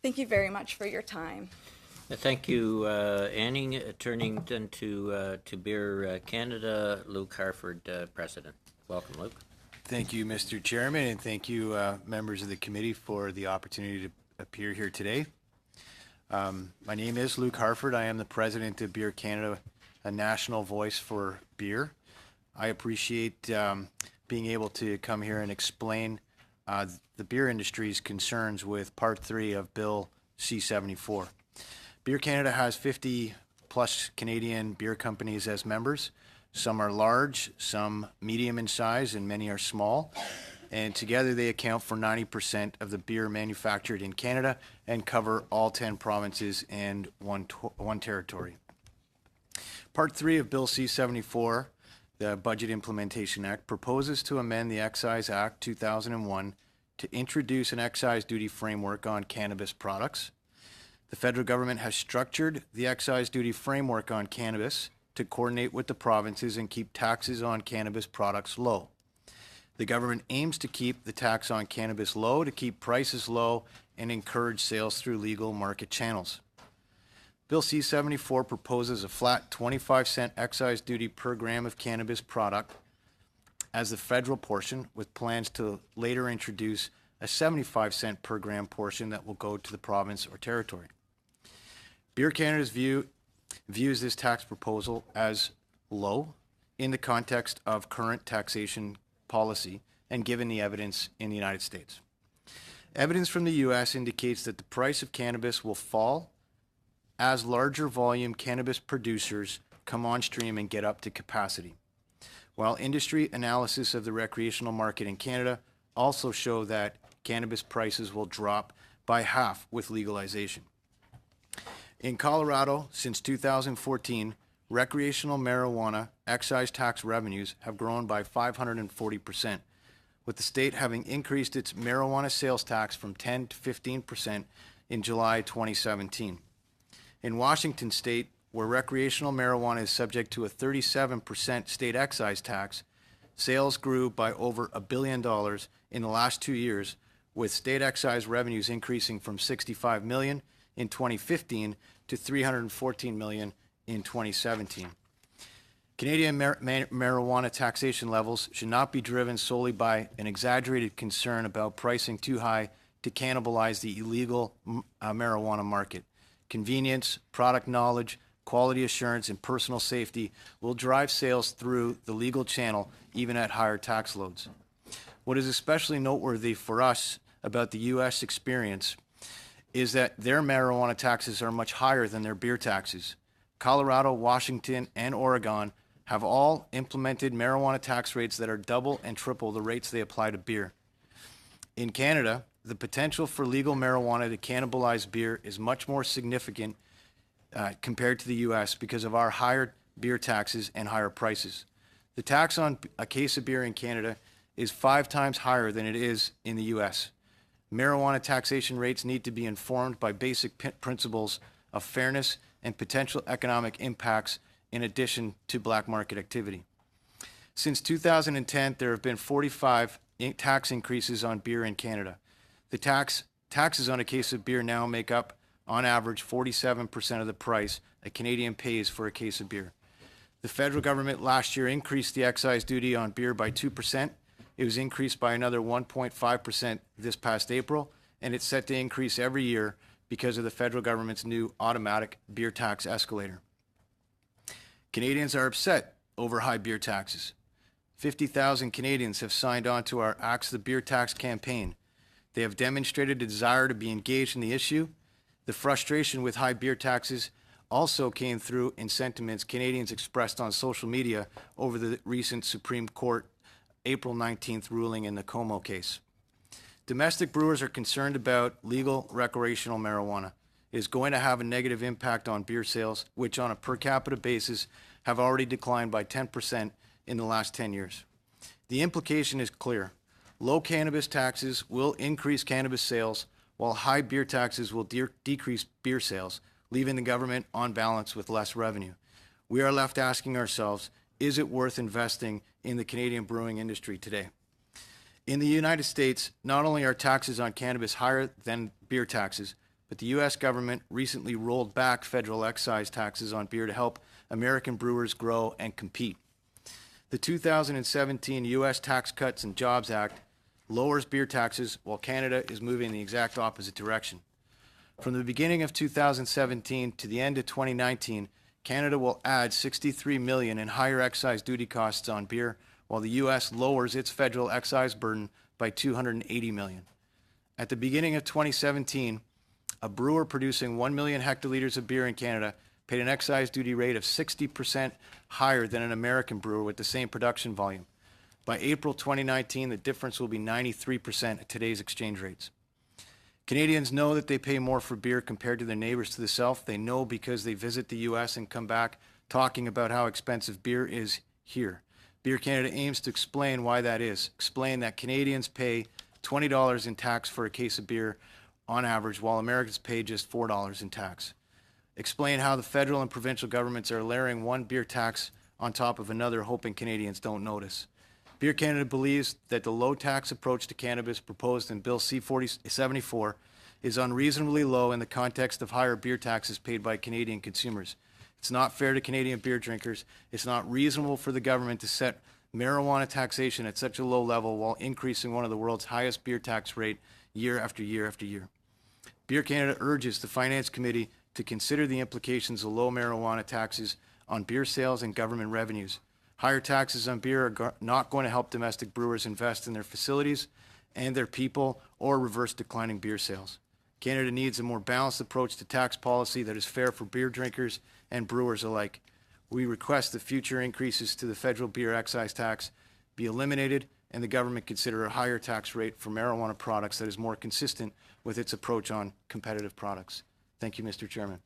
Thank you very much for your time. Thank you, Annie. Turning then to Beer Canada, Luke Harford, President. Welcome, Luke. Thank you, Mr. Chairman, and thank you, members of the committee, for the opportunity to appear here today. My name is Luke Harford. I am the president of Beer Canada, a national voice for beer. I appreciate being able to come here and explain the beer industry's concerns with Part 3 of Bill C-74. Beer Canada has 50 plus Canadian beer companies as members. Some are large, some medium in size, and many are small. And together they account for 90% of the beer manufactured in Canada and cover all 10 provinces and one territory. Part 3 of Bill C-74, the Budget Implementation Act, proposes to amend the Excise Act 2001 to introduce an excise duty framework on cannabis products. The federal government has structured the excise duty framework on cannabis to coordinate with the provinces and keep taxes on cannabis products low. The government aims to keep the tax on cannabis low, to keep prices low, and encourage sales through legal market channels. Bill C-74 proposes a flat 25-cent excise duty per gram of cannabis product as the federal portion, with plans to later introduce a 75-cent per gram portion that will go to the province or territory. Beer Canada's views this tax proposal as low in the context of current taxation policy and given the evidence in the United States. Evidence from the U.S. indicates that the price of cannabis will fall as larger volume cannabis producers come on stream and get up to capacity, while industry analysis of the recreational market in Canada also show that cannabis prices will drop by half with legalization. In Colorado, since 2014, recreational marijuana excise tax revenues have grown by 540%, with the state having increased its marijuana sales tax from 10 to 15% in July 2017. In Washington state, where recreational marijuana is subject to a 37% state excise tax, sales grew by over $1 billion in the last 2 years, with state excise revenues increasing from $65 million in 2015 to $314 million in 2017. Canadian marijuana taxation levels should not be driven solely by an exaggerated concern about pricing too high to cannibalize the illegal marijuana market. Convenience, product knowledge, quality assurance, and personal safety will drive sales through the legal channel, even at higher tax loads. What is especially noteworthy for us about the U.S. experience is that their marijuana taxes are much higher than their beer taxes. Colorado, Washington, and Oregon have all implemented marijuana tax rates that are double and triple the rates they apply to beer. In Canada, the potential for legal marijuana to cannibalize beer is much more significant compared to the U.S. because of our higher beer taxes and higher prices. The tax on a case of beer in Canada is 5 times higher than it is in the U.S. Marijuana taxation rates need to be informed by basic principles of fairness and potential economic impacts in addition to black market activity. Since 2010, there have been 45 tax increases on beer in Canada. The taxes on a case of beer now make up, on average, 47% of the price a Canadian pays for a case of beer. The federal government last year increased the excise duty on beer by 2%. It was increased by another 1.5% this past April, and it's set to increase every year because of the federal government's new automatic beer tax escalator. Canadians are upset over high beer taxes. 50,000 Canadians have signed on to our Axe the Beer Tax campaign. They have demonstrated a desire to be engaged in the issue. The frustration with high beer taxes also came through in sentiments Canadians expressed on social media over the recent Supreme Court April 19th ruling in the Como case. Domestic brewers are concerned about legal recreational marijuana. It is going to have a negative impact on beer sales, which on a per capita basis have already declined by 10% in the last 10 years. The implication is clear. Low cannabis taxes will increase cannabis sales, while high beer taxes will decrease beer sales, leaving the government on balance with less revenue. We are left asking ourselves, is it worth investing in the Canadian brewing industry today? In the United States, not only are taxes on cannabis higher than beer taxes, but the U.S. government recently rolled back federal excise taxes on beer to help American brewers grow and compete. The 2017 U.S. Tax Cuts and Jobs Act lowers beer taxes, while Canada is moving in the exact opposite direction. From the beginning of 2017 to the end of 2019, Canada will add $63 million in higher excise duty costs on beer, while the U.S. lowers its federal excise burden by $280 million. At the beginning of 2017, a brewer producing 1 million hectoliters of beer in Canada paid an excise duty rate of 60% higher than an American brewer with the same production volume. By April 2019, the difference will be 93% at today's exchange rates. Canadians know that they pay more for beer compared to their neighbors to the south. They know because they visit the U.S. and come back talking about how expensive beer is here. Beer Canada aims to explain why that is. Explain that Canadians pay $20 in tax for a case of beer on average, while Americans pay just $4 in tax. Explain how the federal and provincial governments are layering one beer tax on top of another, hoping Canadians don't notice. Beer Canada believes that the low tax approach to cannabis proposed in Bill C-74 is unreasonably low in the context of higher beer taxes paid by Canadian consumers. It's not fair to Canadian beer drinkers. It's not reasonable for the government to set marijuana taxation at such a low level while increasing one of the world's highest beer tax rate year after year after year. Beer Canada urges the Finance Committee to consider the implications of low marijuana taxes on beer sales and government revenues. Higher taxes on beer are not going to help domestic brewers invest in their facilities and their people or reverse declining beer sales. Canada needs a more balanced approach to tax policy that is fair for beer drinkers and brewers alike. We request that future increases to the federal beer excise tax be eliminated and the government consider a higher tax rate for marijuana products that is more consistent with its approach on competitive products. Thank you, Mr. Chairman.